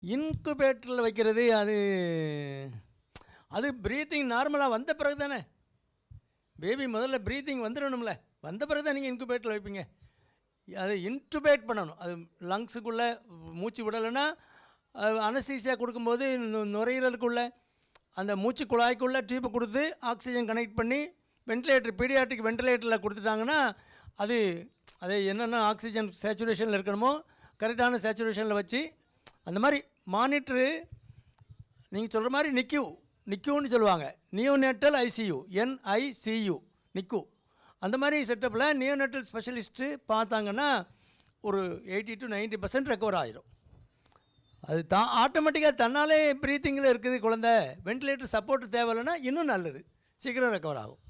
இன்குபேட்டரில் வைக்கிறது அது அது ப்ரீத்திங் நார்மலாக வந்த பிறகு தானே. பேபி முதல்ல ப்ரீத்திங் வந்துடணும்ல, வந்த பிறகு தான் நீங்கள் இன்குபேட்டரில் வைப்பீங்க. அதை இன்டுபேட் பண்ணணும். அது லங்ஸுக்குள்ளே மூச்சு விடலைன்னா அனஸ்தீசியா கொடுக்கும்போது நுரையீரலுக்குள்ளே அந்த மூச்சு குழாய்க்குள்ளே டியூப்பை கொடுத்து ஆக்சிஜன் கனெக்ட் பண்ணி வென்டிலேட்டர் பீடியாட்ரிக் வென்டிலேட்டரில் கொடுத்துட்டாங்கன்னா அது அது என்னென்ன ஆக்சிஜன் சேச்சுரேஷனில் இருக்கணுமோ கரெக்டான சேச்சுரேஷனில் வச்சு அந்த மாதிரி மானிட்ரு நீங்கள் சொல்கிற மாதிரி நிக்யூன்னு சொல்லுவாங்க, நியோநேட்டல் ஐசியூ, NICU நிக்கு. அந்த மாதிரி செட்டப்பில் நியோநேட்டல் ஸ்பெஷலிஸ்ட்டு பார்த்தாங்கன்னா ஒரு 80 to 90% ரெக்கவர் ஆகிரும். அது ஆட்டோமேட்டிக்காக தன்னாலே ப்ரீத்திங்கில் இருக்குது குழந்தை, வென்டிலேட்டர் சப்போர்ட் தேவையில்லைன்னா இன்னும் நல்லது, சீக்கிரம் ரெக்கவர் ஆகும்.